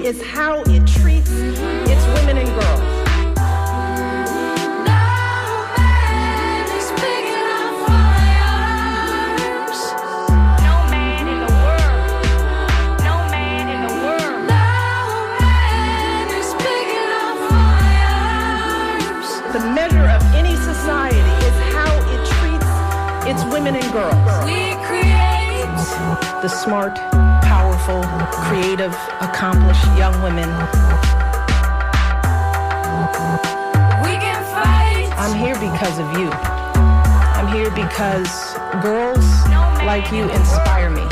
is how it treats its women and girls. The measure of any society is how it treats its women and girls. We create the smart, powerful, creative, accomplished young women. We can fight. I'm here because of you. I'm here because girls like you inspire me.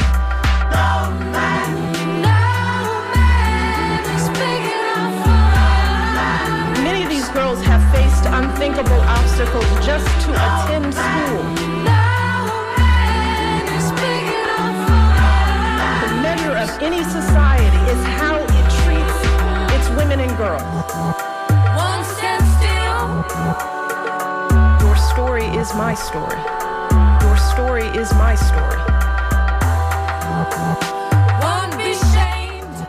Many of these girls have faced unthinkable obstacles just to attend school. The measure of any society is how it treats its women and girls. Won't stand still. Your story is my story. Your story is my story. Won't be shamed.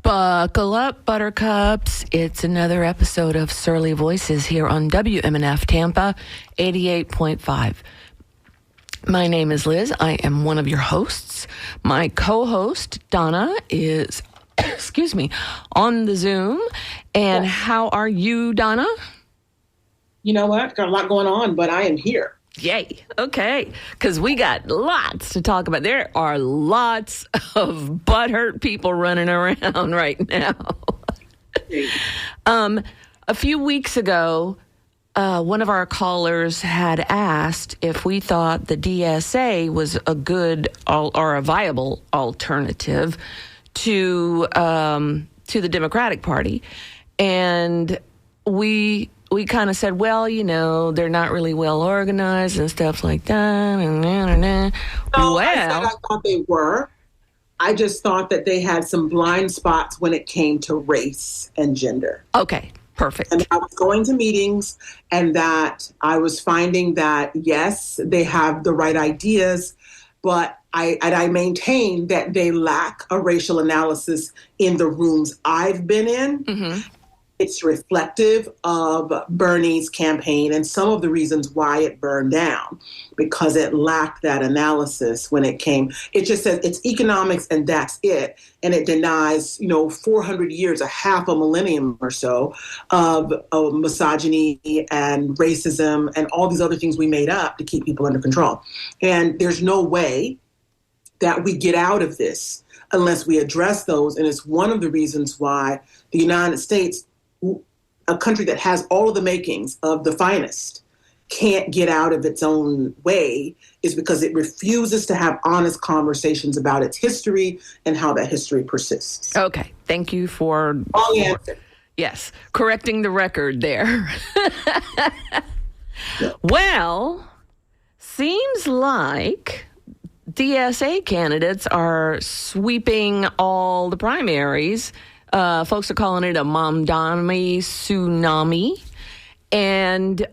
Buckle up, buttercups. It's another episode of Surly Voices here on WMNF Tampa 88.5. My name is Liz. I am one of your hosts. My co-host, Donna, is, on the Zoom. And how are you, Donna? You know what? Got a lot going on, but I am here. Yay. Okay. Because we got lots to talk about. There are lots of butthurt people running around right now. A few weeks ago, one of our callers had asked if we thought the DSA was a good or a viable alternative to the Democratic Party. And we kind of said, well, you know, they're not really well organized and stuff like that. No, I said I thought they were. I just thought that they had some blind spots when it came to race and gender. Okay, perfect. And I was going to meetings and that I was finding that, yes, they have the right ideas, but I maintain that they lack a racial analysis in the rooms I've been in. Mm-hmm. It's reflective of Bernie's campaign and some of the reasons why it burned down, because it lacked that analysis when it came. It just says it's economics and that's it. And it denies, 400 years, a half a millennium or so of misogyny and racism and all these other things we made up to keep people under control. And there's no way that we get out of this unless we address those. And it's one of the reasons why the United States, a country that has all of the makings of the finest, can't get out of its own way, is because it refuses to have honest conversations about its history and how that history persists. Okay. Thank you for... Wrong answer. Yes. Correcting the record there. Yeah. Well, seems like DSA candidates are sweeping all the primaries. Folks are calling it a Mamdani tsunami. And,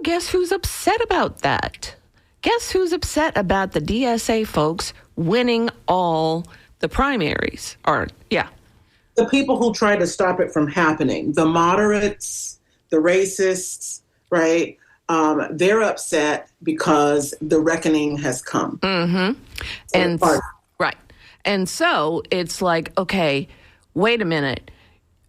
guess who's upset about that? Guess who's upset about the DSA folks winning all the primaries? The people who try to stop it from happening, the moderates, the racists, right? They're upset because the reckoning has come. Mm-hmm. Right. And so it's like, okay, wait a minute.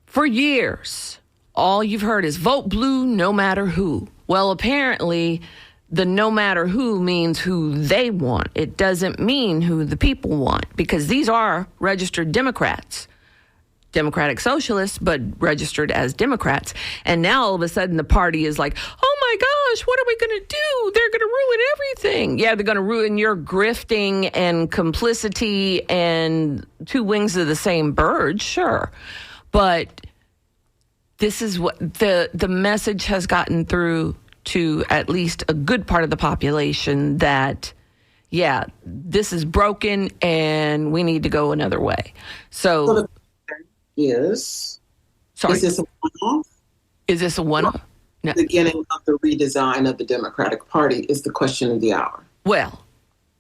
For years, all you've heard is vote blue no matter who. Well, apparently, the no matter who means who they want. It doesn't mean who the people want, because these are registered Democrats. Democratic Socialists, but registered as Democrats. And now all of a sudden the party is like, oh my gosh, what are we going to do? They're going to ruin everything. Yeah, they're going to ruin your grifting and complicity and two wings of the same bird, sure. But this is what the message has gotten through to at least a good part of the population that, yeah, this is broken and we need to go another way. So is sorry. Is this a one-off? Is this a one-off? No. The beginning of the redesign of the Democratic Party is the question of the hour. Well,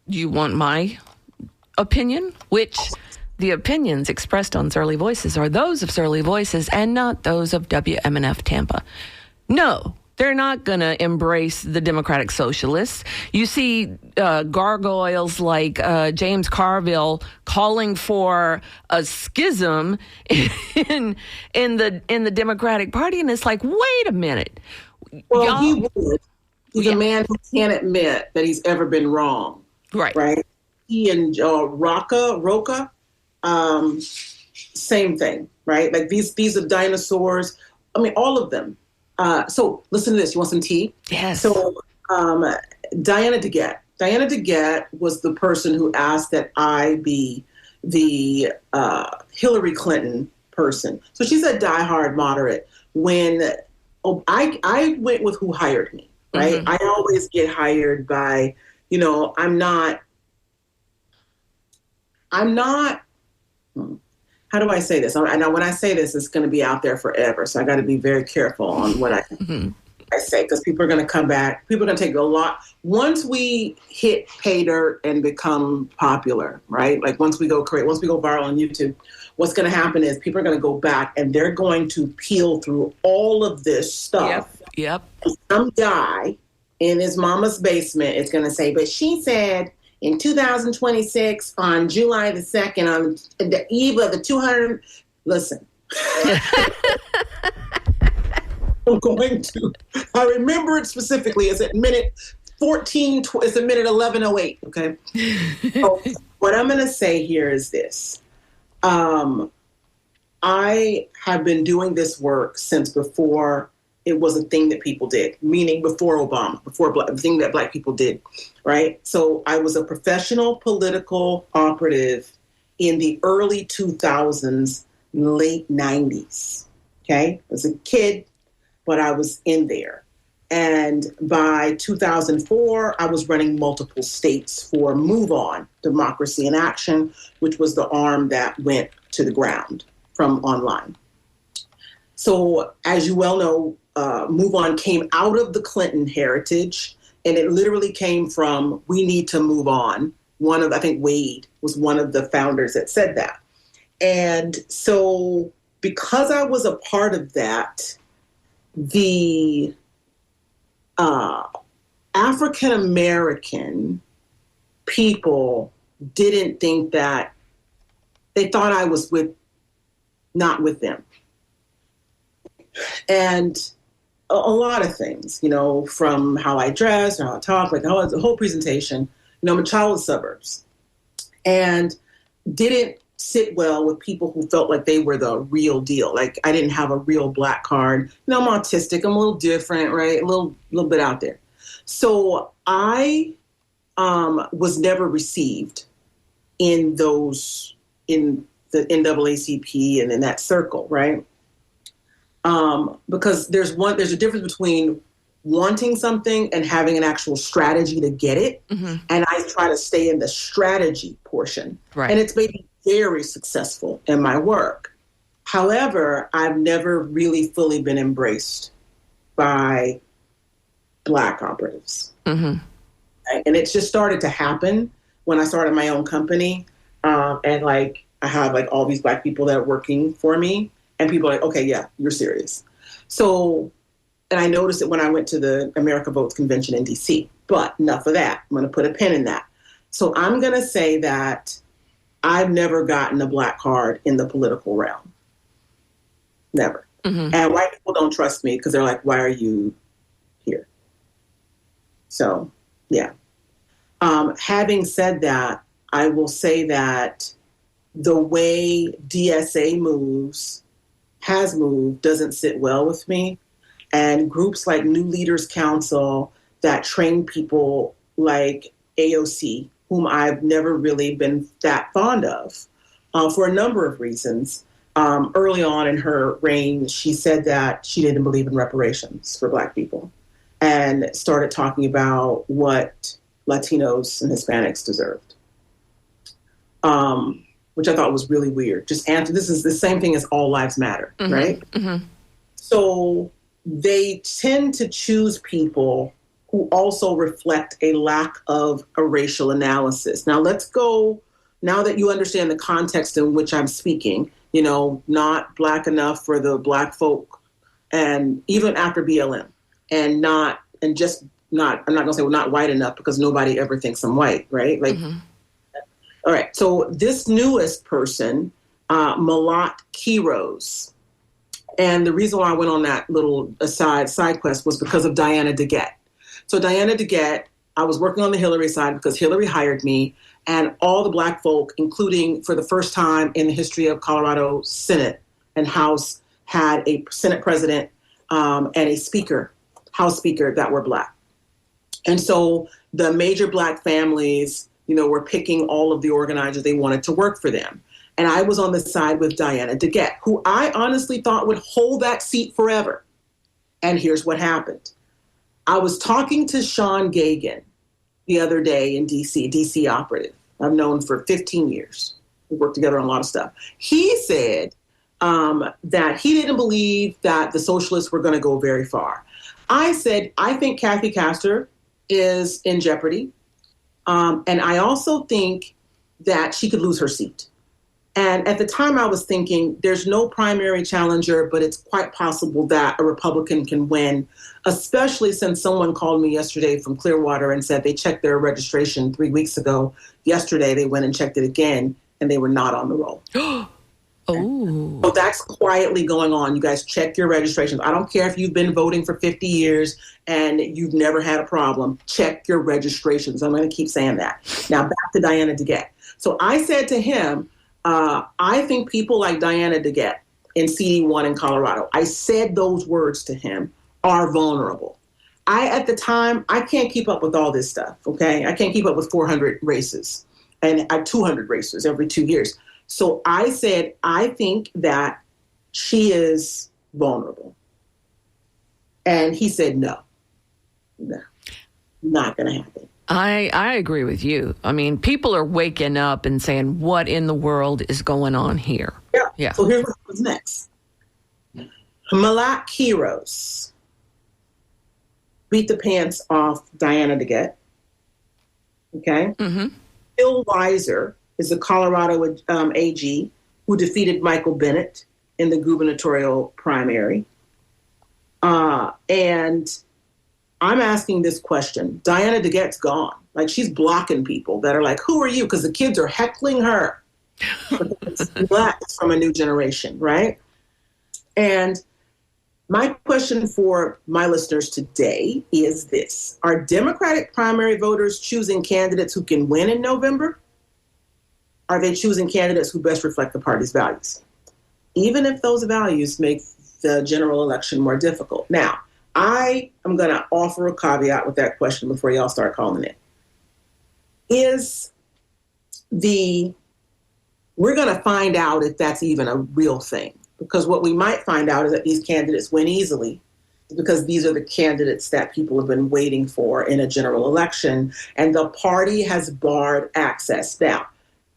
do you want my opinion? Which The opinions expressed on Surly Voices are those of Surly Voices and not those of WMNF Tampa. No, they're not going to embrace the Democratic Socialists. You see gargoyles like James Carville calling for a schism in the Democratic Party, and it's like, wait a minute. Well, he would. He's a man who can't admit that he's ever been wrong. Right. He and Roca, same thing, right? Like these are dinosaurs. I mean, all of them. So listen to this. You want some tea? Yes. So Diana DeGette was the person who asked that I be the Hillary Clinton person. So she's a diehard moderate. When I went with who hired me, right? Mm-hmm. I always get hired by, I'm not, how do I say this? I know when I say this, it's going to be out there forever. So I got to be very careful on what I say, because people are going to come back. People are going to take a lot. Once we hit pay dirt and become popular, right? Like once we go viral on YouTube, what's going to happen is people are going to go back and they're going to peel through all of this stuff. Yep. Some guy in his mama's basement is going to say, but she said in 2026 on July the 2nd, on the eve of the 200, listen. I remember it specifically. It's at minute 14, it's at minute 11:08, okay? So what I'm going to say here is this. I have been doing this work since before it was a thing that people did, meaning before Obama, the thing that Black people did, right? So I was a professional political operative in the early 2000s, late 90s, okay? I was a kid, but I was in there. And by 2004, I was running multiple states for Move On, Democracy in Action, which was the arm that went to the ground from online. So as you well know, Move On came out of the Clinton heritage, and it literally came from, we need to move on. I think Wade was one of the founders that said that. And so because I was a part of that, the African-American people didn't think that, they thought I was not with them. And a lot of things, from how I dress or how I talk, like the whole presentation, I'm a child of the suburbs, and didn't sit well with people who felt like they were the real deal. Like I didn't have a real Black card. I'm autistic. I'm a little different, right? A little bit out there. So I was never received in the NAACP and in that circle, right? Because there's a difference between wanting something and having an actual strategy to get it. Mm-hmm. And I try to stay in the strategy portion. Right. And it's made me very successful in my work. However, I've never really fully been embraced by Black operatives. Mm-hmm. And it's just started to happen when I started my own company. And like, I have like all these Black people that are working for me, and people are like, okay, yeah, you're serious. So, and I noticed it when I went to the America Votes convention in DC, but enough of that. I'm going to put a pin in that. So I'm going to say that I've never gotten a Black card in the political realm. Never. Mm-hmm. And white people don't trust me because they're like, why are you here? So, yeah. Having said that, I will say that the way DSA has moved, doesn't sit well with me. And groups like New Leaders Council that train people like AOC, whom I've never really been that fond of, for a number of reasons. Early on in her reign, she said that she didn't believe in reparations for Black people, and started talking about what Latinos and Hispanics deserved, which I thought was really weird. This is the same thing as All Lives Matter, mm-hmm. right? Mm-hmm. So they tend to choose people who also reflect a lack of a racial analysis. Now let's go now that you understand the context in which I'm speaking, you know, not black enough for the black folk, and even after BLM, and just not, I'm not gonna say we're not white enough because nobody ever thinks I'm white, right? Like, all right. So this newest person, Malat Quiros, and the reason why I went on that little side quest was because of Diana DeGette. So Diana DeGette, I was working on the Hillary side because Hillary hired me, and all the black folk, including for the first time in the history of Colorado Senate and House, had a Senate president and a speaker, House speaker, that were black. And so the major black families, you know, were picking all of the organizers they wanted to work for them. And I was on the side with Diana DeGette, who I honestly thought would hold that seat forever. And here's what happened. I was talking to Sean Gagan the other day in DC operative. I've known for 15 years. We worked together on a lot of stuff. He said that he didn't believe that the socialists were going to go very far. I said, I think Kathy Castor is in jeopardy. And I also think that she could lose her seat. And at the time I was thinking there's no primary challenger, but it's quite possible that a Republican can win, especially since someone called me yesterday from Clearwater and said they checked their registration 3 weeks ago. Yesterday, they went and checked it again, and they were not on the roll. Oh. So that's quietly going on. You guys check your registrations. I don't care if you've been voting for 50 years and you've never had a problem. Check your registrations. I'm going to keep saying that. Now, back to Diana DeGette. So I said to him, I think people like Diana DeGette in CD1 in Colorado, I said those words to him, are vulnerable. At the time, I can't keep up with all this stuff, okay? I can't keep up with 400 races and 200 races every 2 years. So I said, I think that she is vulnerable. And he said, no, not going to happen. I agree with you. I mean, people are waking up and saying, what in the world is going on here? Yeah. So here's what was next. Malat Quiros beat the pants off Diana DeGette. Okay. Mm-hmm. Bill Weiser is the Colorado AG who defeated Michael Bennet in the gubernatorial primary. And I'm asking this question. Diana DeGette's gone. Like, she's blocking people that are like, who are you? Because the kids are heckling her. Black from a new generation, right? And my question for my listeners today is this. Are Democratic primary voters choosing candidates who can win in November? Are they choosing candidates who best reflect the party's values? Even if those values make the general election more difficult. Now, I am going to offer a caveat with that question before y'all start calling it. We're going to find out if that's even a real thing. Because what we might find out is that these candidates win easily because these are the candidates that people have been waiting for in a general election. And the party has barred access. Now,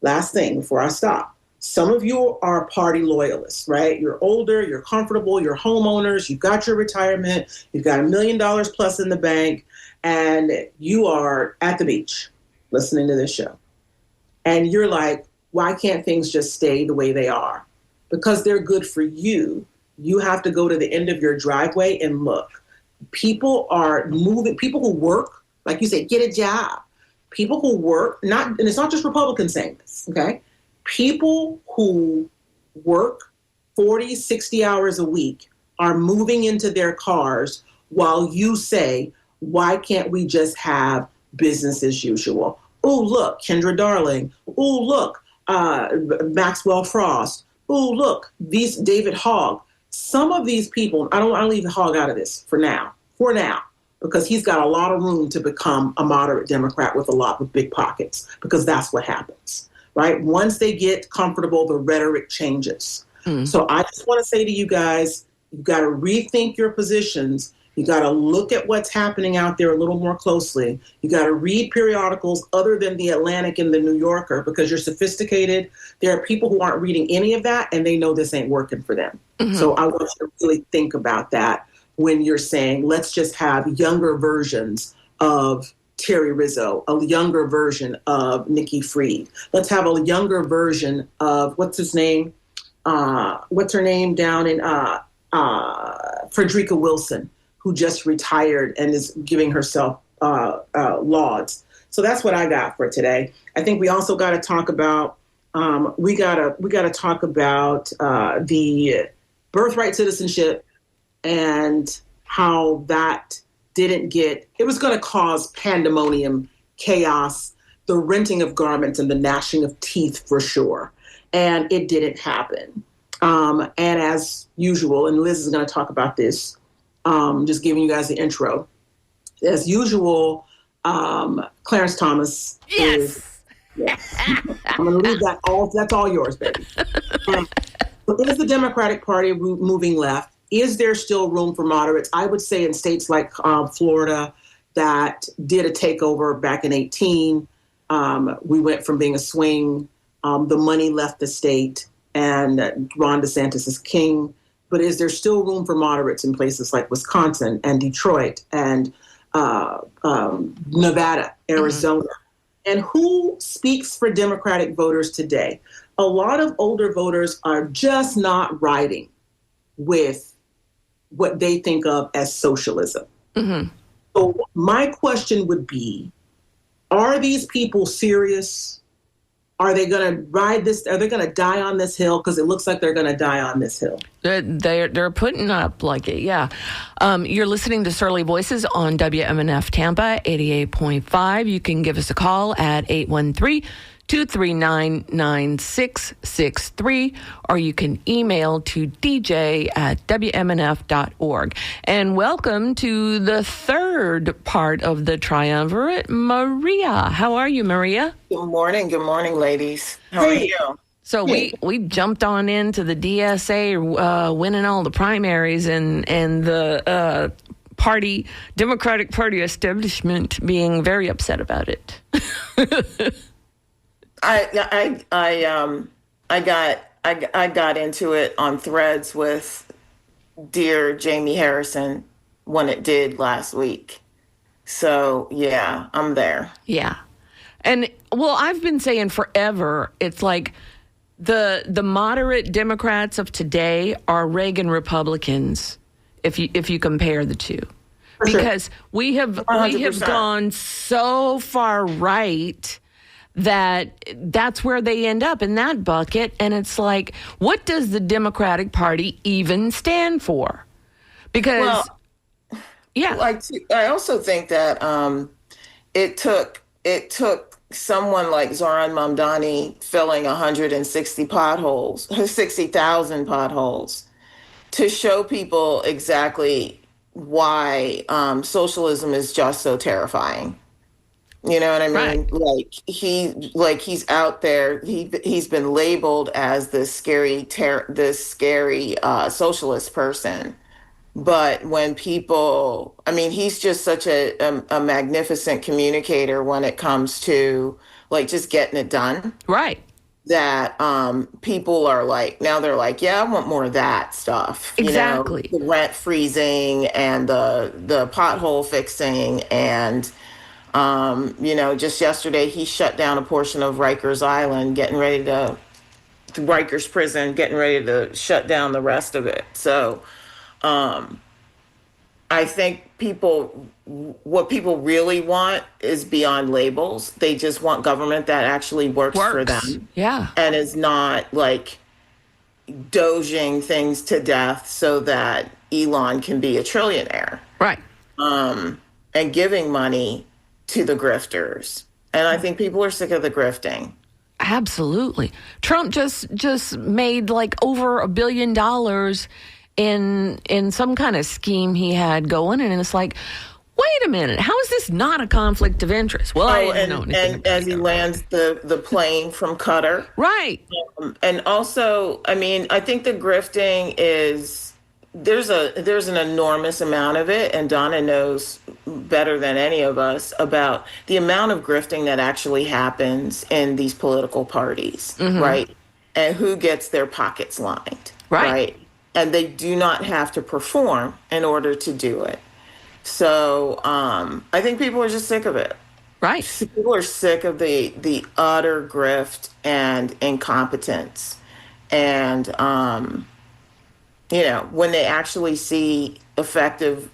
last thing before I stop. Some of you are party loyalists, right? You're older, you're comfortable, you're homeowners, you've got your retirement, you've got $1 million plus in the bank, and you are at the beach listening to this show. And you're like, why can't things just stay the way they are? Because they're good for you. You have to go to the end of your driveway and look. People are moving, people who work, like you said, get a job. People who work, and it's not just Republicans saying this, okay? People who work 40, 60 hours a week are moving into their cars while you say, why can't we just have business as usual? Oh, look, Kendra Darling. Oh, look, Maxwell Frost. Oh, look, David Hogg. Some of these people, I don't want to leave the Hogg out of this for now, because he's got a lot of room to become a moderate Democrat with big pockets, because that's what happens. Right? Once they get comfortable, the rhetoric changes. So I just want to say to you guys, you've got to rethink your positions. You got to look at what's happening out there a little more closely. You got to read periodicals other than The Atlantic and The New Yorker, because you're sophisticated. There are people who aren't reading any of that, and they know this ain't working for them. Mm-hmm. So I want you to really think about that when you're saying, let's just have younger versions of Terry Rizzo, a younger version of Nikki Fried. Let's have a younger version of what's her name down in Frederica Wilson, who just retired and is giving herself lauds. So that's what I got for today. I think we also got to talk about the birthright citizenship and how that it was going to cause pandemonium, chaos, the renting of garments and the gnashing of teeth for sure. And it didn't happen. And as usual, and Liz is going to talk about this, just giving you guys the intro. As usual, Clarence Thomas is, yes. I'm going to leave that that's all yours, baby. Is the Democratic Party moving left? Is there still room for moderates? I would say in states like Florida that did a takeover back in 2018, we went from being a swing. The money left the state and Ron DeSantis is king. But is there still room for moderates in places like Wisconsin and Detroit and Nevada, Arizona? Mm-hmm. And who speaks for Democratic voters today? A lot of older voters are just not riding with what they think of as socialism. Mm-hmm. So my question would be, are these people serious? Are they going to ride this? Are they going to die on this hill? Because it looks like they're going to die on this hill. They're putting up like it, yeah. You're listening to Surly Voices on WMNF Tampa 88.5. You can give us a call at 813-239-9663, or you can email to dj@wmnf.org. And welcome to the third part of the triumvirate, Maria. How are you, Maria? Good morning, ladies. How are you? So we jumped on into the DSA winning all the primaries and the Democratic Party establishment being very upset about it. I got into it on Threads with dear Jamie Harrison when it did last week. So yeah, I'm there. Yeah. And well, I've been saying forever, it's like the moderate Democrats of today are Reagan Republicans if you compare the two. Because we have 100%. Gone so far right that's where they end up, in that bucket. And it's like, what does the Democratic Party even stand for? Because, I also think that it took someone like Zoran Mamdani filling 60,000 potholes to show people exactly why socialism is just so terrifying. You know what I mean? Right. He's out there. He's been labeled as this scary socialist person. But when people, he's just such a magnificent communicator when it comes to just getting it done. Right. That people are now they're like, yeah, I want more of that stuff. Exactly. The rent freezing and the pothole fixing and. Just yesterday he shut down a portion of Rikers Island, Rikers Prison, getting ready to shut down the rest of it. So I think what people really want is beyond labels. They just want government that actually works for them. Yeah. And is not doging things to death so that Elon can be a trillionaire. Right. And giving money to the grifters. And I think people are sick of the grifting. Absolutely. Trump just made over $1 billion in some kind of scheme he had going, and it's like, wait a minute, how is this not a conflict of interest? Well, I didn't know anything and as he lands the plane from Qatar. Right. And also, I think the grifting is there's an enormous amount of it, and Donna knows better than any of us about the amount of grifting that actually happens in these political parties, right? And who gets their pockets lined, right? And they do not have to perform in order to do it. So I think people are just sick of it. Right. People are sick of the utter grift and incompetence. And, when they actually see effective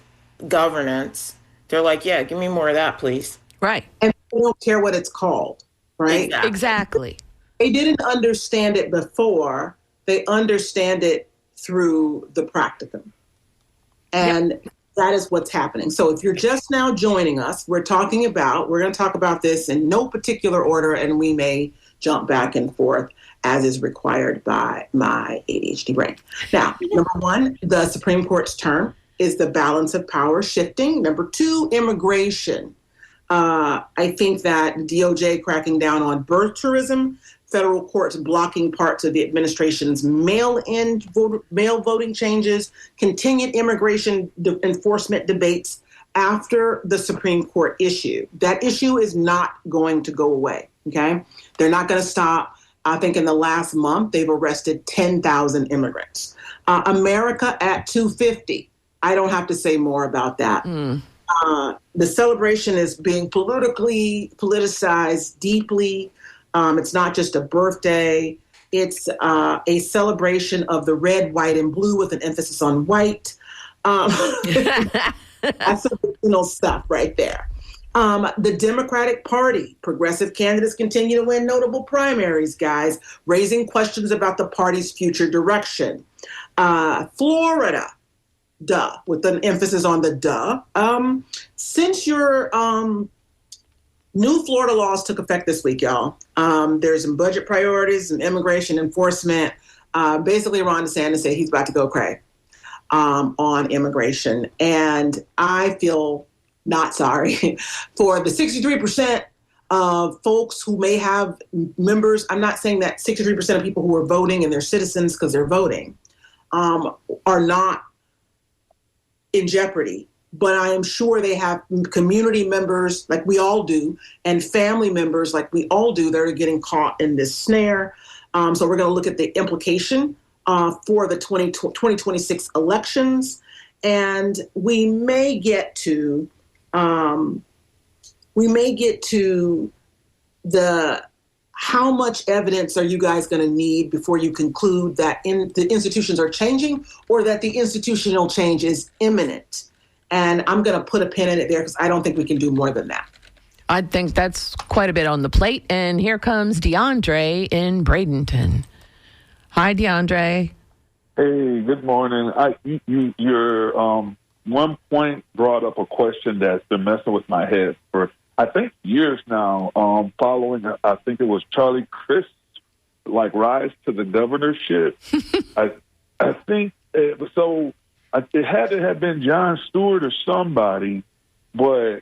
governance, they're like, yeah, give me more of that, please. Right. And they don't care what it's called, right? Exactly. They didn't understand it before. They understand it through the practicum. And that is what's happening. So if you're just now joining us, we're going to talk about this in no particular order, and we may jump back and forth as is required by my ADHD brain. Now, number one, the Supreme Court's term is the balance of power shifting. Number two, immigration. I think that DOJ cracking down on birth tourism, federal courts blocking parts of the administration's mail voting changes, continued immigration enforcement debates after the Supreme Court issue. That issue is not going to go away, okay? They're not going to stop. I think in the last month, they've arrested 10,000 immigrants. America at 250. I don't have to say more about that. The celebration is being politicized deeply. It's not just a birthday. It's a celebration of the red, white, and blue with an emphasis on white. That's some stuff right there. The Democratic Party, progressive candidates continue to win notable primaries, guys, raising questions about the party's future direction. Florida, duh, with an emphasis on the duh. Since your new Florida laws took effect this week, y'all, there's some budget priorities, some immigration enforcement. Basically, Ron DeSantis said he's about to go cray on immigration. And I feel not sorry for the 63% of folks who may have members. I'm not saying that 63% of people who are voting and they're citizens because they're voting are not in jeopardy. But I am sure they have community members like we all do and family members like we all do that are getting caught in this snare. So we're going to look at the implication for the 2026 elections. And we may get to the how much evidence are you guys going to need before you conclude that the institutions are changing or that the institutional change is imminent? And I'm going to put a pin in it there because I don't think we can do more than that. I think that's quite a bit on the plate. And here comes DeAndre in Bradenton. Hi, DeAndre. Hey, good morning. Your one point brought up a question that's been messing with my head for, I think, years now, following, I think it was Charlie Crist, rise to the governorship. I think it was so... It had to have been Jon Stewart or somebody, but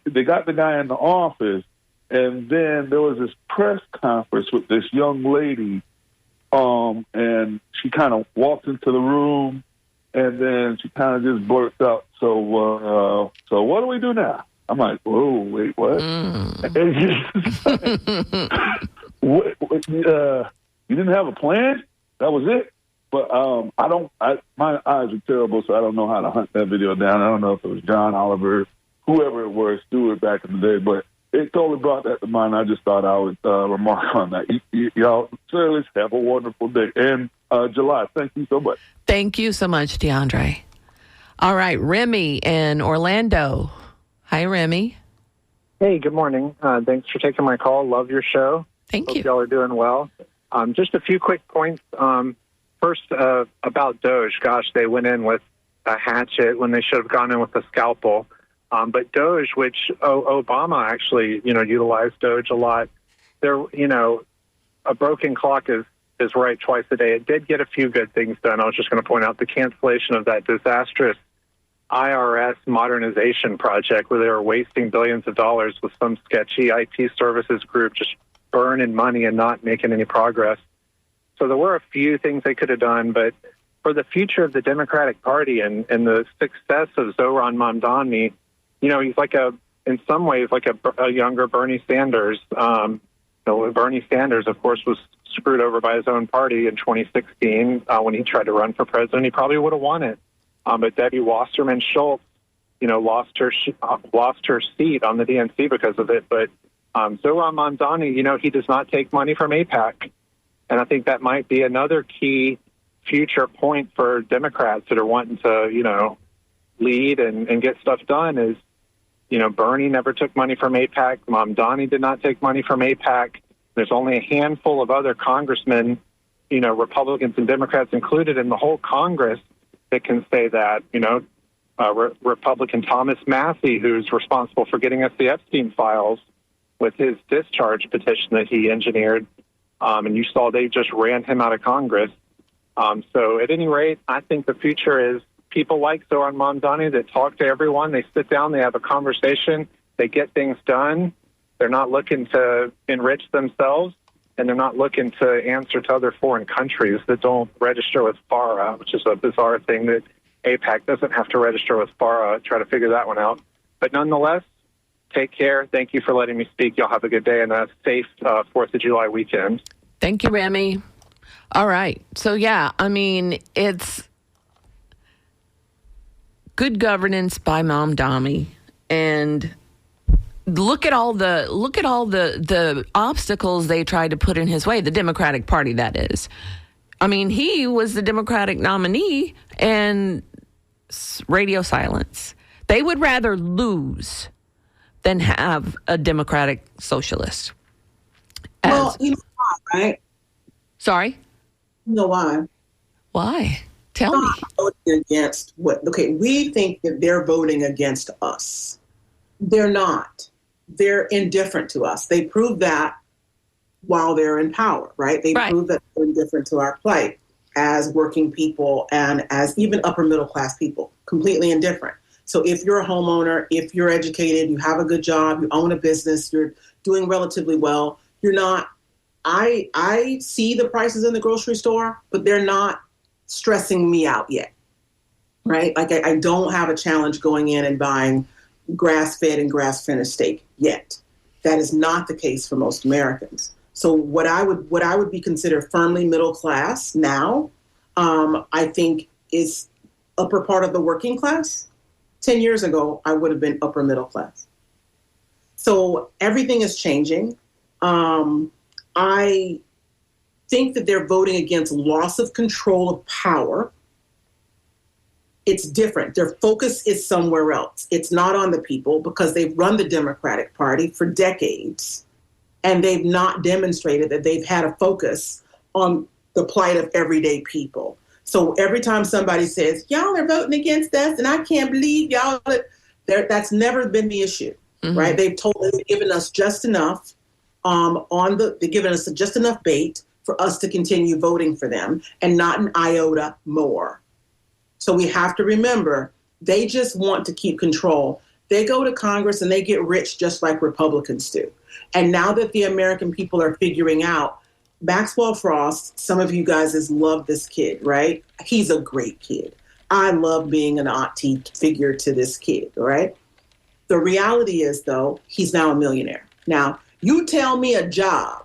they got the guy in the office, and then there was this press conference with this young lady, and she kind of walked into the room, and then she kind of just blurts out, so what do we do now? I'm like, whoa, wait, what? You didn't have a plan? That was it? But my eyes are terrible, so I don't know how to hunt that video down. I don't know if it was John Oliver, whoever it was, Stewart back in the day, but it totally brought that to mind. I just thought I would remark on that. Y'all, seriously, have a wonderful day. And July, thank you so much. Thank you so much, DeAndre. All right, Remy in Orlando. Hi, Remy. Hey, good morning. Thanks for taking my call. Love your show. Thank Hope you. Y'all are doing well. Just a few quick points. First, about Doge. Gosh, they went in with a hatchet when they should have gone in with a scalpel. But Doge, which Obama actually, utilized Doge a lot. There, a broken clock is right twice a day. It did get a few good things done. I was just going to point out the cancellation of that disastrous IRS modernization project where they were wasting billions of dollars with some sketchy IT services group just burning money and not making any progress. So there were a few things they could have done, but for the future of the Democratic Party and the success of Zohran Mamdani, he's in some ways like a younger Bernie Sanders. Bernie Sanders, of course, was screwed over by his own party in 2016 when he tried to run for president. He probably would have won it. But Debbie Wasserman Schultz lost her seat on the DNC because of it. But Zohran Mamdani, he does not take money from AIPAC. And I think that might be another key future point for Democrats that are wanting to, lead and get stuff done is, Bernie never took money from AIPAC. Mamdani did not take money from AIPAC. There's only a handful of other congressmen, Republicans and Democrats included in the whole Congress that can say that, Republican Thomas Massey, who's responsible for getting us the Epstein files with his discharge petition that he engineered. And you saw they just ran him out of Congress. So at any rate, I think the future is people like Zohran Mamdani that talk to everyone. They sit down, they have a conversation, they get things done. They're not looking to enrich themselves, and they're not looking to answer to other foreign countries that don't register with FARA, which is a bizarre thing that AIPAC doesn't have to register with FARA. Try to figure that one out. But nonetheless, take care. Thank you for letting me speak. Y'all have a good day and a safe 4th of July weekend. Thank you, Remy. All right. So, yeah, it's good governance by Mamdani, and look at all the obstacles they tried to put in his way, the Democratic Party, that is. He was the Democratic nominee, and radio silence. They would rather lose than have a Democratic socialist. Well, you know why, right? Sorry? You know why? Why? Tell me. Voting against what? Okay, we think that they're voting against us. They're not. They're indifferent to us. They prove that while they're in power, right? They prove that they're indifferent to our plight as working people and as even upper middle class people, completely indifferent. So if you're a homeowner, if you're educated, you have a good job, you own a business, you're doing relatively well, you're not, I see the prices in the grocery store, but they're not stressing me out yet, right? Like I don't have a challenge going in and buying grass-fed and grass-finished steak yet. That is not the case for most Americans. So what I would be considered firmly middle class now, I think is upper part of the working class. 10 years ago, I would have been upper middle class. So everything is changing. I think that they're voting against loss of control of power. It's different. Their focus is somewhere else. It's not on the people because they've run the Democratic Party for decades. And they've not demonstrated that they've had a focus on the plight of everyday people. So every time somebody says, y'all are voting against us and I can't believe y'all, that's never been the issue, right? They've given us just enough they've given us just enough bait for us to continue voting for them and not an iota more. So we have to remember, they just want to keep control. They go to Congress and they get rich just like Republicans do. And now that the American people are figuring out, Maxwell Frost, some of you guys love this kid, right? He's a great kid. I love being an auntie figure to this kid, right? The reality is, though, he's now a millionaire. Now, you tell me a job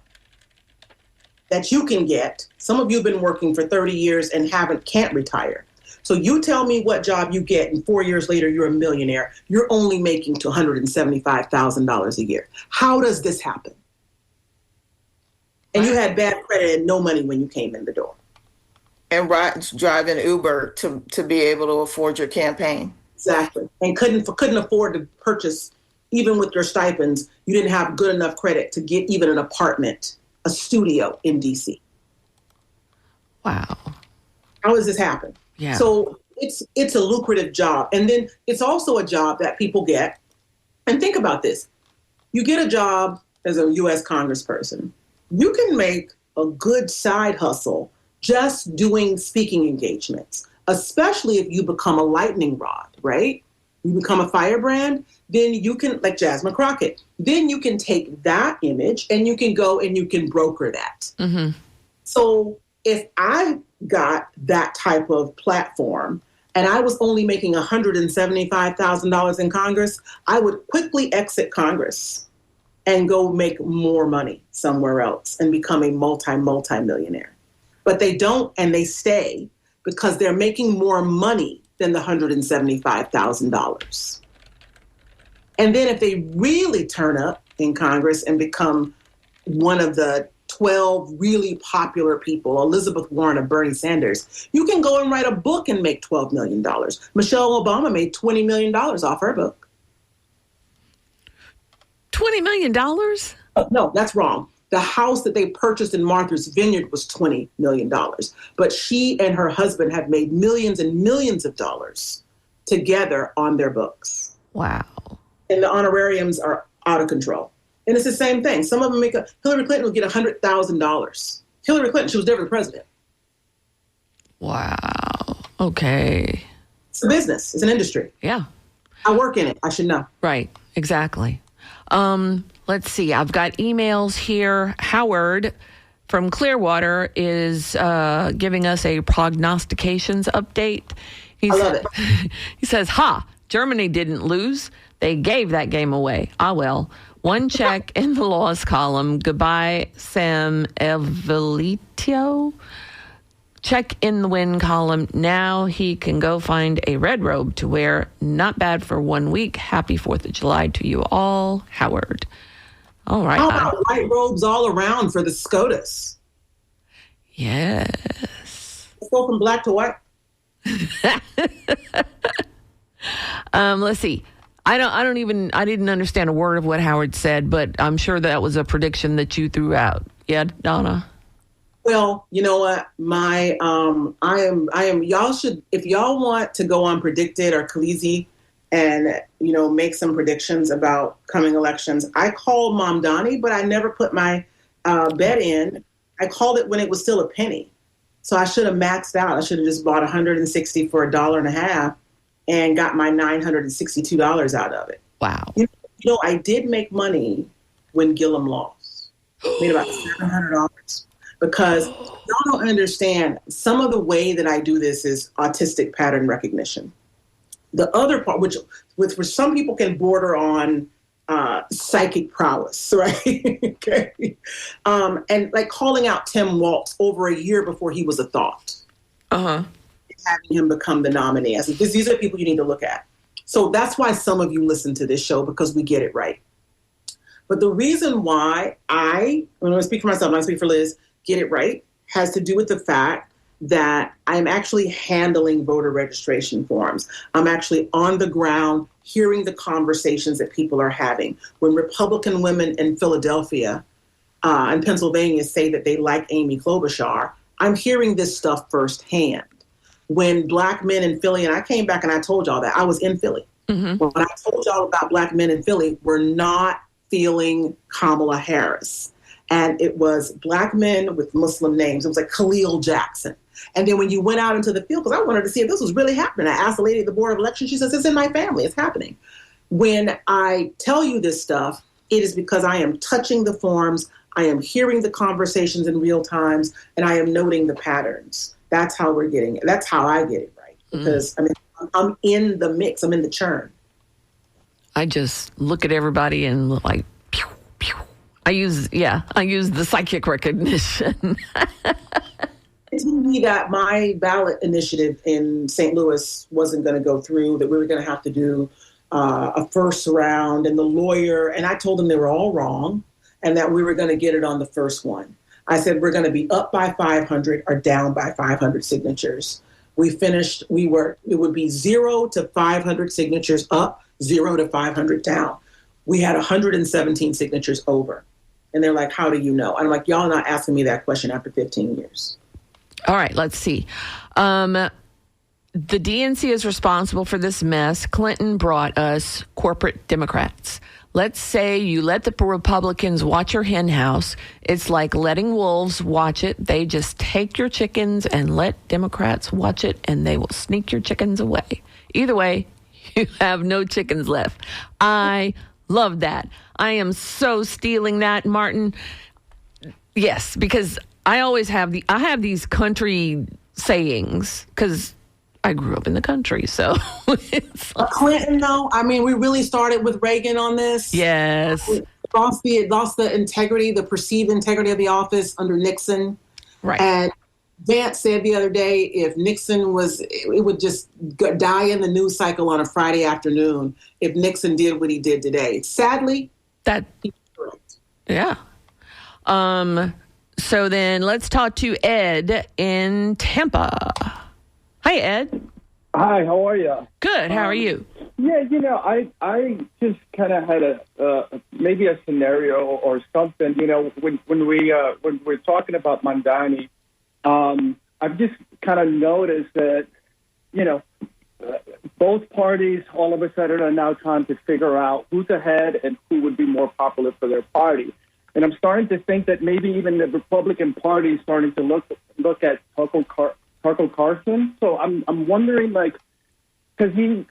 that you can get. Some of you have been working for 30 years and can't retire. So you tell me what job you get, and 4 years later, you're a millionaire. You're only making $275,000 a year. How does this happen? And you had bad credit and no money when you came in the door. And driving Uber to be able to afford your campaign. Exactly. And couldn't afford to purchase, even with your stipends, you didn't have good enough credit to get even an apartment, a studio in D.C. Wow. How does this happen? Yeah. So it's a lucrative job. And then it's also a job that people get. And think about this. You get a job as a U.S. congressperson. You can make a good side hustle just doing speaking engagements, especially if you become a lightning rod, right? You become a firebrand, then you can, like Jasmine Crockett, then you can take that image and you can go and you can broker that. Mm-hmm. So if I got that type of platform and I was only making $175,000 in Congress, I would quickly exit Congress and go make more money somewhere else and become a multi-millionaire. But they don't, and they stay because they're making more money than the $175,000. And then if they really turn up in Congress and become one of the 12 really popular people, Elizabeth Warren or Bernie Sanders, you can go and write a book and make $12 million. Michelle Obama made $20 million off her book. $20 million? No, that's wrong. The house that they purchased in Martha's Vineyard was $20 million. But she and her husband have made millions and millions of dollars together on their books. Wow. And the honorariums are out of control. And it's the same thing. Some of them Hillary Clinton will get $100,000. Hillary Clinton, she was never the president. Wow. Okay. It's a business. It's an industry. Yeah. I work in it. I should know. Right. Exactly. Let's see. I've got emails here. Howard from Clearwater is giving us a prognostications update. I love it. He says, Germany didn't lose. They gave that game away. Ah, well. One check in the loss column. Goodbye, Sam Evelitio. Check in the win column. Now he can go find a red robe to wear. Not bad for 1 week. Happy 4th of July to you all. Howard. All right. How about white robes all around for the SCOTUS? Yes. Let's go from black to white. Let's see. I didn't understand a word of what Howard said, but I'm sure that was a prediction that you threw out. Yeah, Donna? Well, you know what? Y'all should, if y'all want to go on Predicted or Khaleesi and, make some predictions about coming elections, I called Mom Donnie, but I never put my bet in. I called it when it was still a penny. So I should have maxed out. I should have just bought 160 for $1.50 and got my $962 out of it. Wow. I did make money when Gillum lost. Made about $700. Because y'all don't understand, some of the way that I do this is autistic pattern recognition. The other part, which for some people can border on psychic prowess, right? Okay. And like calling out Tim Walz over a year before he was a thought. Uh-huh. Having him become the nominee. I said, these are people you need to look at. So that's why some of you listen to this show, because we get it right. But the reason why when I speak for myself, when I speak for Liz, get it right, has to do with the fact that I'm actually handling voter registration forms. I'm actually on the ground hearing the conversations that people are having. When Republican women in Philadelphia and Pennsylvania say that they like Amy Klobuchar, I'm hearing this stuff firsthand. When black men in Philly, and I came back and I told y'all that, I was in Philly. Mm-hmm. When I told y'all about black men in Philly, were not feeling Kamala Harris. And it was black men with Muslim names. It was like Khalil Jackson. And then when you went out into the field, because I wanted to see if this was really happening, I asked the lady at the Board of Elections, she says, it's in my family, it's happening. When I tell you this stuff, it is because I am touching the forms, I am hearing the conversations in real times, and I am noting the patterns. That's how we're getting it. That's how I get it right. Because I'm in the mix, I'm in the churn. I just look at everybody and like, pew, pew. I use the psychic recognition. It told me that my ballot initiative in St. Louis wasn't going to go through, that we were going to have to do a first round, and the lawyer, and I told them they were all wrong, and that we were going to get it on the first one. I said, we're going to be up by 500 or down by 500 signatures. It would be 0 to 500 signatures up, 0 to 500 down. We had 117 signatures over. And they're like, how do you know? And I'm like, y'all not asking me that question after 15 years. All right, let's see. The DNC is responsible for this mess. Clinton brought us corporate Democrats. Let's say you let the Republicans watch your hen house. It's like letting wolves watch it. They just take your chickens and let Democrats watch it, and they will sneak your chickens away. Either way, you have no chickens left. I love that. I am so stealing that, Martin. Yes, because I always have these country sayings because I grew up in the country. So it's Clinton, though, I mean, we really started with Reagan on this. Yes. We lost the integrity, the perceived integrity of the office under Nixon. Right. And Vance said the other day, if Nixon it would just die in the news cycle on a Friday afternoon if Nixon did what he did today. Sadly, he's correct. Yeah. So then let's talk to Ed in Tampa. Hi, Ed. Hi, how are you? Good. How are you? Yeah, I just kind of had maybe a scenario or something. When we're talking about Mamdani, I've just kind of noticed that, both parties all of a sudden are now trying to figure out who's ahead and who would be more popular for their party. And I'm starting to think that maybe even the Republican Party is starting to look at Tucker Carlson. So I'm wondering, because he,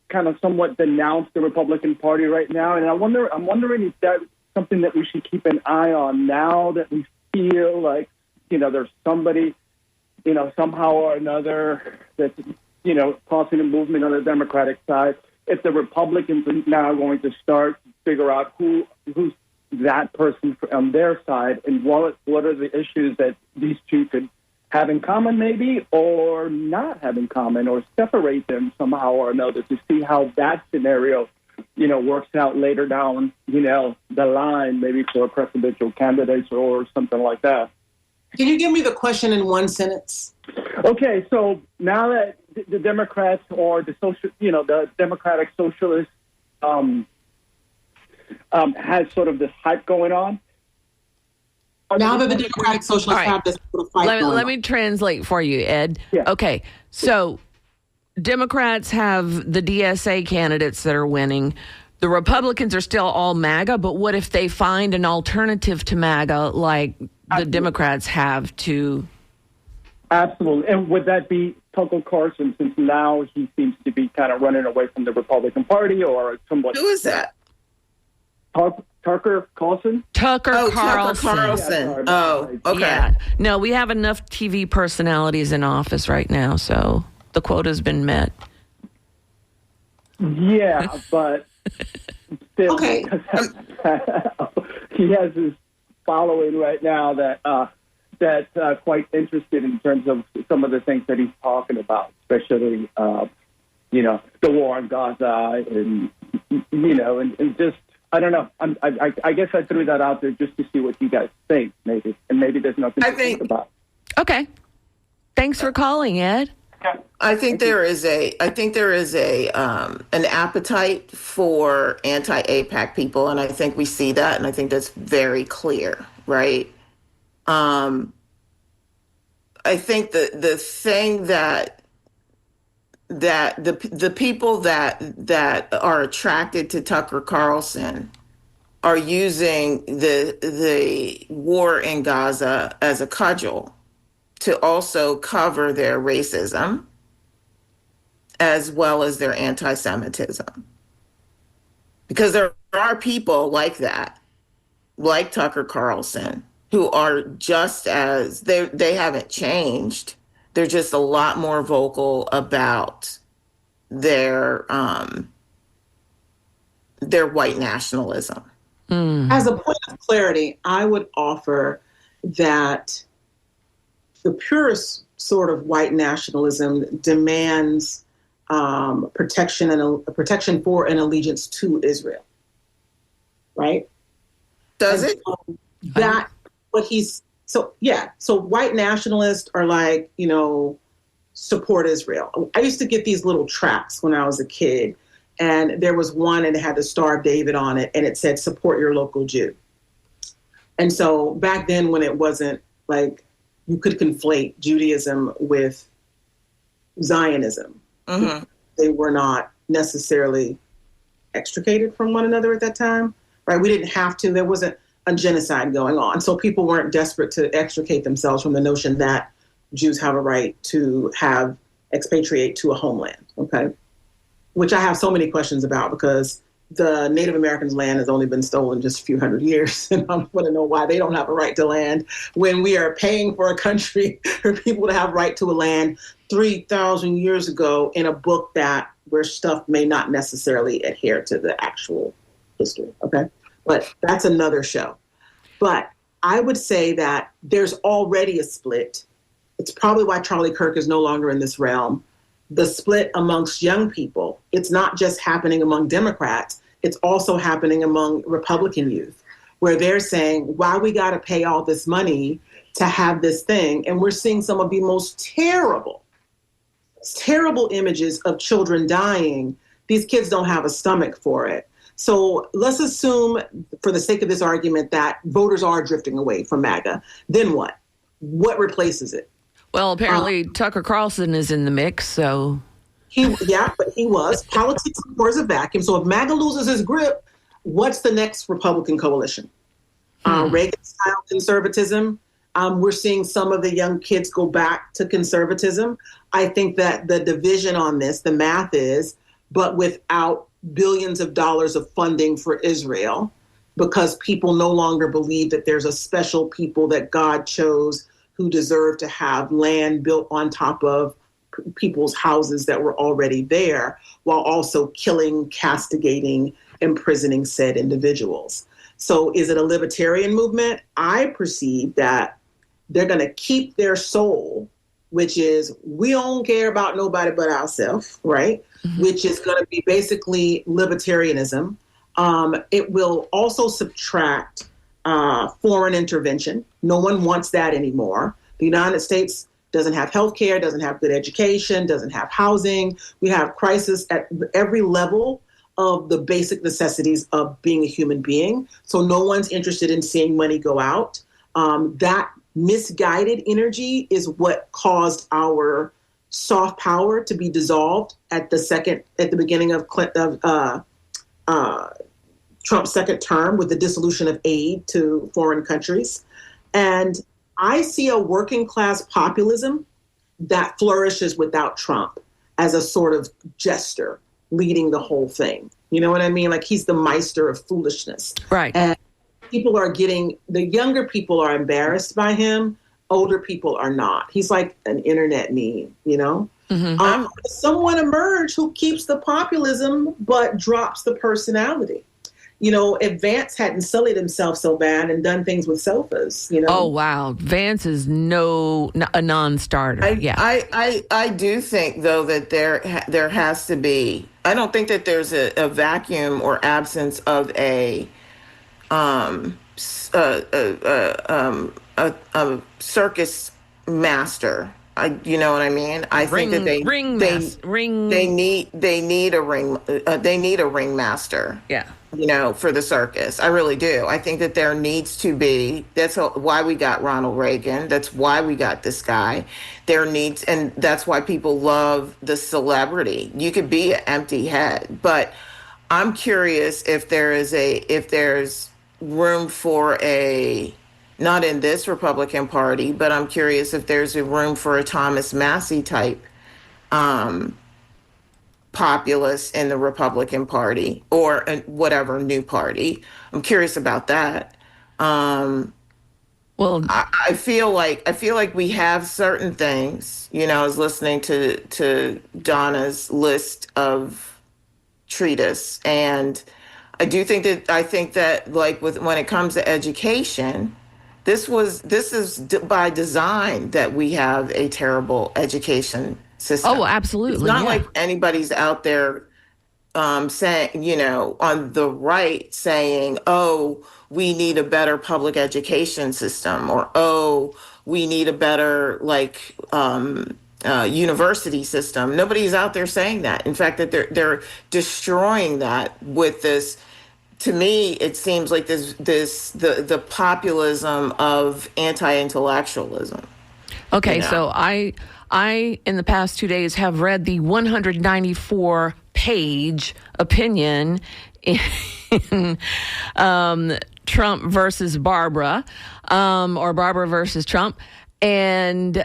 kind of somewhat denounced the Republican Party right now, and I'm wondering if that's something that we should keep an eye on now that we feel like, there's somebody, somehow or another that's, causing a movement on the Democratic side. If the Republicans are now going to start to figure out who's that person on their side and what are the issues that these two could have in common maybe, or not have in common, or separate them somehow or another, to see how that scenario, works out later down, the line, maybe for presidential candidates or something like that. Can you give me the question in one sentence? Okay, so now that the Democrats or the Democratic Socialists has sort of this hype going on. Now that the Democratic Socialists have this sort of fight going on. Let me translate for you, Ed. Yeah. Okay, so Democrats have the DSA candidates that are winning. The Republicans are still all MAGA, but what if they find an alternative to MAGA like the Democrats have to? Absolutely. And would that be Tucker Carlson, since now he seems to be kind of running away from the Republican Party, or somewhat? Who is that? Tucker Carlson? Tucker Carlson. Tucker Carlson. Oh, okay. Yeah. No, we have enough TV personalities in office right now, so the quota's been met. Yeah, but still, Okay. he has his following right now that's quite interested in terms of some of the things that he's talking about, especially the war in Gaza and and just. I don't know. I guess I threw that out there just to see what you guys think, maybe. And maybe there's nothing to think about. Okay. Thanks for calling, Ed. I think there is an appetite for anti-AIPAC people, and I think we see that, and I think that's very clear, right? I think the thing that the people that are attracted to Tucker Carlson are using the war in Gaza as a cudgel to also cover their racism as well as their anti-Semitism. Because there are people like that, like Tucker Carlson, who are just as, they haven't changed. They're just a lot more vocal about their white nationalism. As a point of clarity, I would offer that the purest sort of white nationalism demands protection for and allegiance to Israel, right? Does it? That what he's. So white nationalists are like, support Israel. I used to get these little tracts when I was a kid, and there was one and it had the Star of David on it, and it said, support your local Jew. And so back then, when it wasn't like you could conflate Judaism with Zionism, they were not necessarily extricated from one another at that time, right? We didn't have to. There wasn't a genocide going on. So people weren't desperate to extricate themselves from the notion that Jews have a right to expatriate to a homeland, okay? Which I have so many questions about, because the Native Americans' land has only been stolen just a few hundred years. And I want to know why they don't have a right to land when we are paying for a country for people to have right to a land 3,000 years ago in a book where stuff may not necessarily adhere to the actual history, okay? But that's another show. But I would say that there's already a split it's probably why Charlie Kirk is no longer in this realm. The split amongst young people, it's not just happening among Democrats, it's also happening among Republican youth, where they're saying, why we got to pay all this money to have this thing? And we're seeing some of the most terrible images of children dying. These kids don't have a stomach for it. So let's assume, for the sake of this argument, that voters are drifting away from MAGA. Then what? What replaces it? Well, apparently Tucker Carlson is in the mix, so... But he was. Politics, of course, a vacuum. So if MAGA loses his grip, what's the next Republican coalition? Reagan-style conservatism. We're seeing some of the young kids go back to conservatism. I think that the division on this, the math is, but without billions of dollars of funding for Israel, because people no longer believe that there's a special people that God chose who deserve to have land built on top of people's houses that were already there, while also killing, castigating, imprisoning said individuals. So is it a libertarian movement? I perceive that they're going to keep their soul, which is we don't care about nobody but ourselves, right? Mm-hmm. Which is going to be basically libertarianism. It will also subtract foreign intervention. No one wants that anymore. The United States doesn't have health care, doesn't have good education, doesn't have housing. We have crisis at every level of the basic necessities of being a human being. So no one's interested in seeing money go out. That misguided energy is what caused our soft power to be dissolved at the beginning of Trump's second term with the dissolution of aid to foreign countries. And I see a working class populism that flourishes without Trump as a sort of jester leading the whole thing. You know what I mean? Like he's the Meister of foolishness. Right. And the younger people are embarrassed by him. Older people are not. He's like an internet meme, you know? Mm-hmm. Someone emerge who keeps the populism but drops the personality. You know, if Vance hadn't sullied himself so bad and done things with sofas, you know. Oh, wow. Vance is a non-starter. I do think, though, that there has to be, I don't think that there's a vacuum or absence of a circus master. You know what I mean? I think that they need a ringmaster. Yeah. You know, for the circus. I really do. I think that there needs to be, why we got Ronald Reagan. That's why we got this guy. And that's why people love the celebrity. You could be an empty head, but I'm curious if there's room for not in this Republican Party, but I'm curious if there's a room for a Thomas Massey type populist in the Republican Party or whatever new party. I'm curious about that. Well, I feel like we have certain things. You know, I was listening to Donna's list of treatise, and I think that like when it comes to education, this is by design that we have a terrible education system. Oh, absolutely. It's not like anybody's out there saying, you know, on the right saying, oh, we need a better public education system, or, oh, we need a better university system. Nobody's out there saying that. In fact, that they're destroying that with this. To me, it seems like the populism of anti-intellectualism. Okay, you know? So I in the past 2 days have read the 194-page opinion in Trump versus Barbara, or Barbara versus Trump, and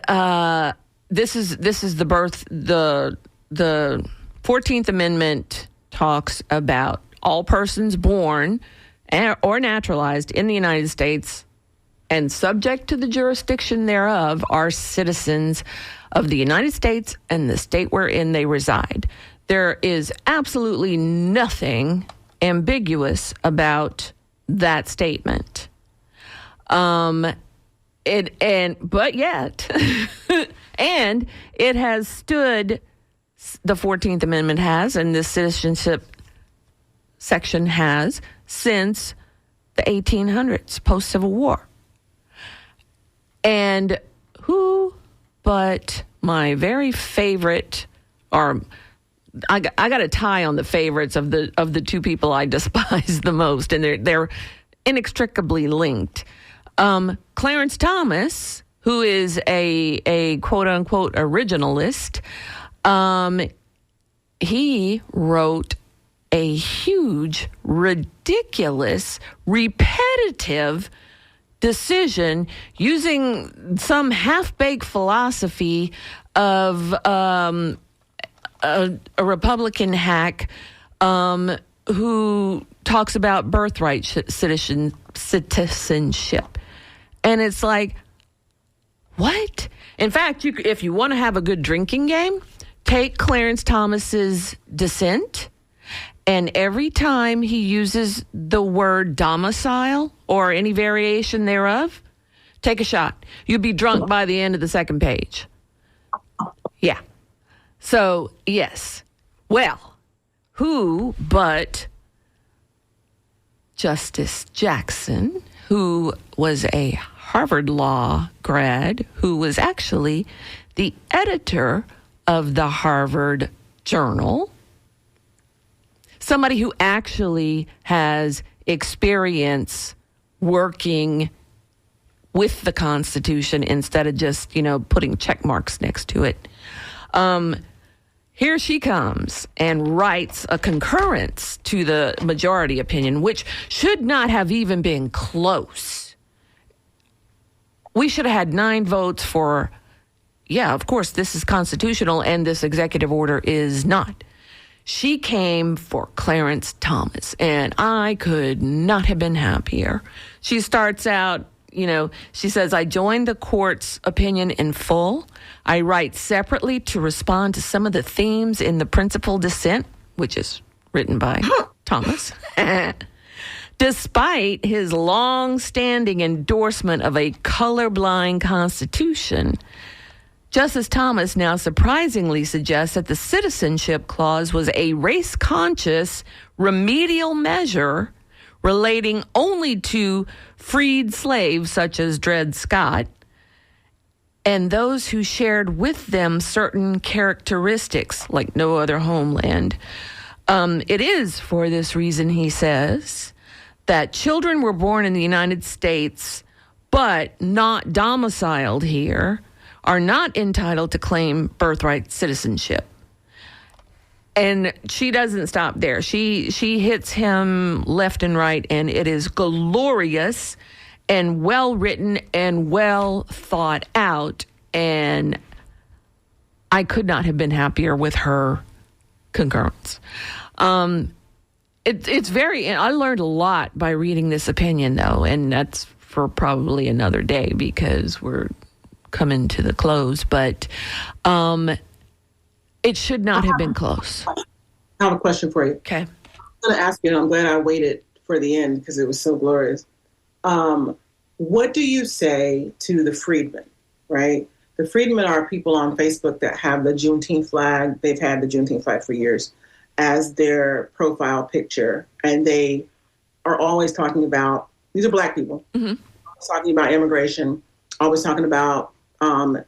this is the 14th Amendment talks about all persons born or naturalized in the United States and subject to the jurisdiction thereof are citizens of the United States and the state wherein they reside. There is absolutely nothing ambiguous about that statement. But yet, and it has stood, the 14th Amendment has, and the citizenship section has, since the 1800s, post-Civil War. And who but my very favorite, or I got a tie on the favorites of the two people I despise the most, and they're inextricably linked. Clarence Thomas, who is a quote unquote originalist, he wrote a huge, ridiculous, repetitive decision using some half-baked philosophy of a Republican hack who talks about birthright citizenship. And it's like, what? In fact, if you want to have a good drinking game, take Clarence Thomas's dissent, and every time he uses the word domicile or any variation thereof, take a shot. You'll be drunk by the end of the second page. Yeah. So, yes. Well, who but Justice Jackson, who was a Harvard Law grad, who was actually the editor of the Harvard Journal, somebody who actually has experience working with the Constitution instead of just, putting check marks next to it. Here she comes and writes a concurrence to the majority opinion, which should not have even been close. We should have had 9 votes for, yeah, of course, this is constitutional and this executive order is not. She came for Clarence Thomas, and I could not have been happier. She starts out, she says, I joined the court's opinion in full. I write separately to respond to some of the themes in the principal dissent, which is written by Thomas. Despite his long-standing endorsement of a colorblind constitution, Justice Thomas now surprisingly suggests that the citizenship clause was a race-conscious remedial measure relating only to freed slaves such as Dred Scott and those who shared with them certain characteristics like no other homeland. It is for this reason, he says, that children were born in the United States but not domiciled here are not entitled to claim birthright citizenship. And she doesn't stop there. She hits him left and right, and it is glorious and well written and well thought out. And I could not have been happier with her concurrence. It's very. I learned a lot by reading this opinion, though, and that's for probably another day because we're coming to the close. But it should not have been close. I have a question for you. Okay. I'm going to ask you, and I'm glad I waited for the end because it was so glorious. What do you say to the freedmen, right? The freedmen are people on Facebook that have the Juneteenth flag. They've had the Juneteenth flag for years as their profile picture. And they are always talking about, these are Black people, talking about immigration, always talking about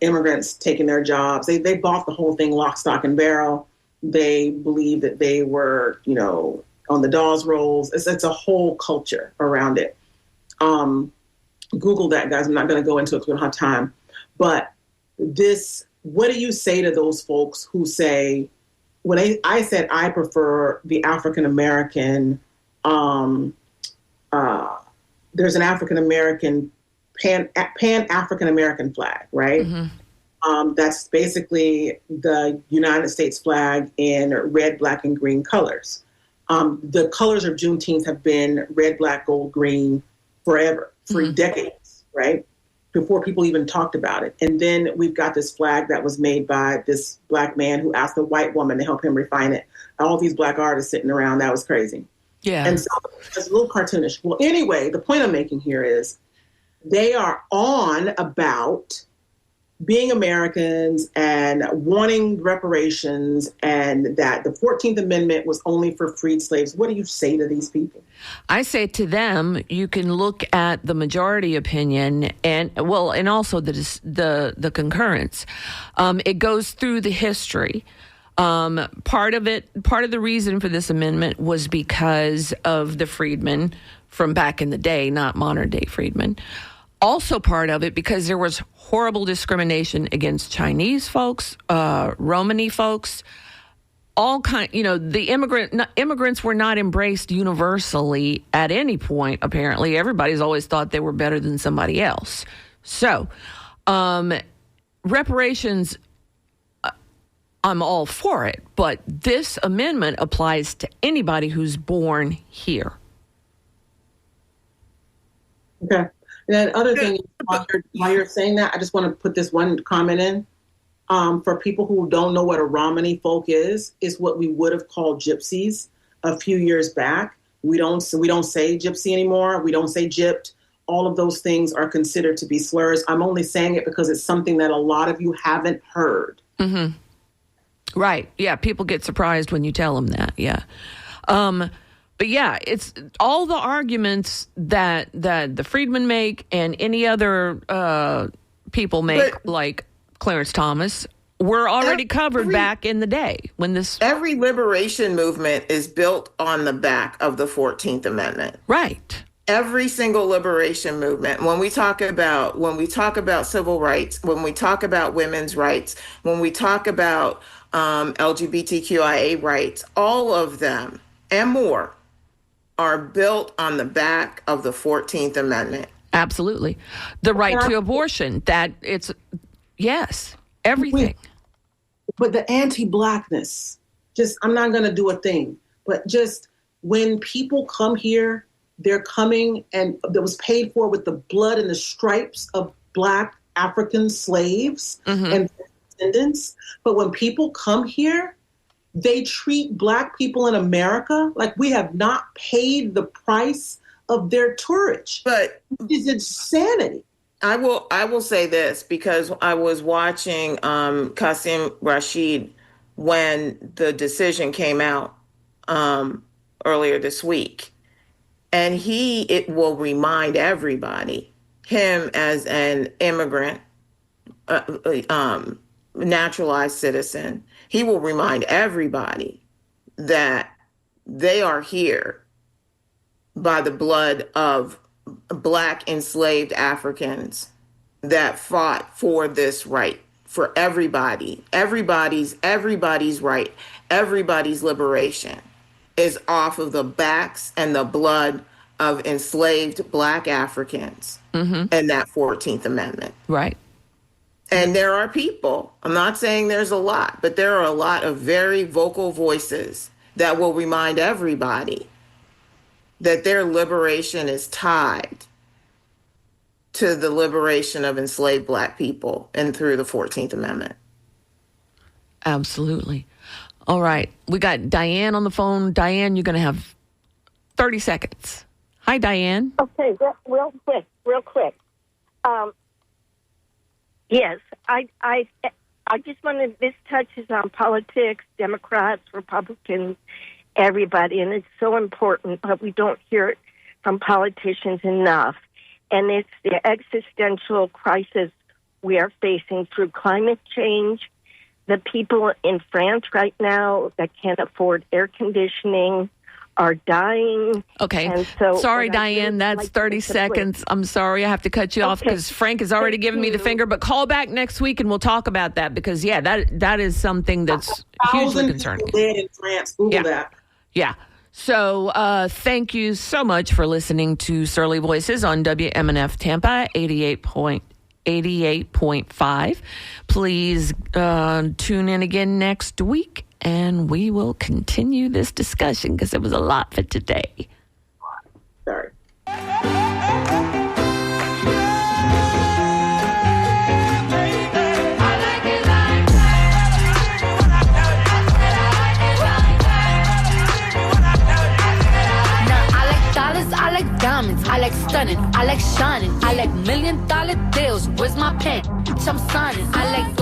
immigrants taking their jobs. They bought the whole thing lock, stock, and barrel. They believe that they were, on the Dawes rolls. It's a whole culture around it. Google that, guys. I'm not going to go into it because we don't have time. But what do you say to those folks who say, when I said I prefer the African-American, there's an African-American, Pan-African-American flag, right? Mm-hmm. That's basically the United States flag in red, black, and green colors. The colors of Juneteenth have been red, black, gold, green forever, for decades, right? Before people even talked about it. And then we've got this flag that was made by this Black man who asked a white woman to help him refine it. All these Black artists sitting around, that was crazy. Yeah. And so it's a little cartoonish. Well, anyway, the point I'm making here is they are on about being Americans and wanting reparations, and that the 14th Amendment was only for freed slaves. What do you say to these people? I say to them, you can look at the majority opinion and also the concurrence. It goes through the history. Part of the reason for this amendment was because of the freedmen from back in the day, not modern day freedmen. Also part of it because there was horrible discrimination against Chinese folks, Romani folks, the immigrants were not embraced universally at any point, apparently. Everybody's always thought they were better than somebody else. So, reparations, I'm all for it, but this amendment applies to anybody who's born here. Okay. And then other thing, while you're saying that, I just want to put this one comment in. For people who don't know what a Romani folk is what we would have called gypsies a few years back. We don't say gypsy anymore. We don't say gypped. All of those things are considered to be slurs. I'm only saying it because it's something that a lot of you haven't heard. Mm-hmm. Right. Yeah. People get surprised when you tell them that. Yeah. But yeah, it's all the arguments that the freedmen make and any other people make, like Clarence Thomas, were already covered back in the day when this. Every liberation movement is built on the back of the 14th Amendment. Right. Every single liberation movement. When we talk about civil rights, when we talk about women's rights, when we talk about LGBTQIA rights, all of them and more are built on the back of the 14th Amendment. Absolutely. The right to abortion, yes, everything. But the anti-Blackness, I'm not going to do a thing, but just when people come here, they're coming and that was paid for with the blood and the stripes of Black African slaves and their descendants. But when people come here, they treat Black people in America like we have not paid the price of their tourage. But it's insanity. I will say this, because I was watching Qasim Rashid when the decision came out earlier this week. And it will remind everybody, him as an immigrant, naturalized citizen, he will remind everybody that they are here by the blood of Black enslaved Africans that fought for this right, for everybody. Everybody's right, everybody's liberation is off of the backs and the blood of enslaved Black Africans and that 14th Amendment. Right. And there are people, I'm not saying there's a lot, but there are a lot of very vocal voices that will remind everybody that their liberation is tied to the liberation of enslaved Black people and through the 14th Amendment. Absolutely. All right. We got Diane on the phone. Diane, you're going to have 30 seconds. Hi, Diane. Okay, real quick. Yes, I just wanted, this touches on politics, Democrats, Republicans, everybody, and it's so important, but we don't hear it from politicians enough. And it's the existential crisis we are facing through climate change. The people in France right now that can't afford air conditioning are dying. Okay. And so, sorry, Diane, that's 30 seconds. I'm sorry, I have to cut you off because Frank has already given me the finger, but call back next week and we'll talk about that because, yeah, that is something that's hugely concerning. Dead in France. Google that. Yeah. So thank you so much for listening to Surly Voices on WMNF Tampa 88.5. Please tune in again next week, and we will continue this discussion because there was a lot for today. Sorry. I like diamonds, I like stunning. I like shining. I like $1 million deals. Where's my pen? I'm signing. I like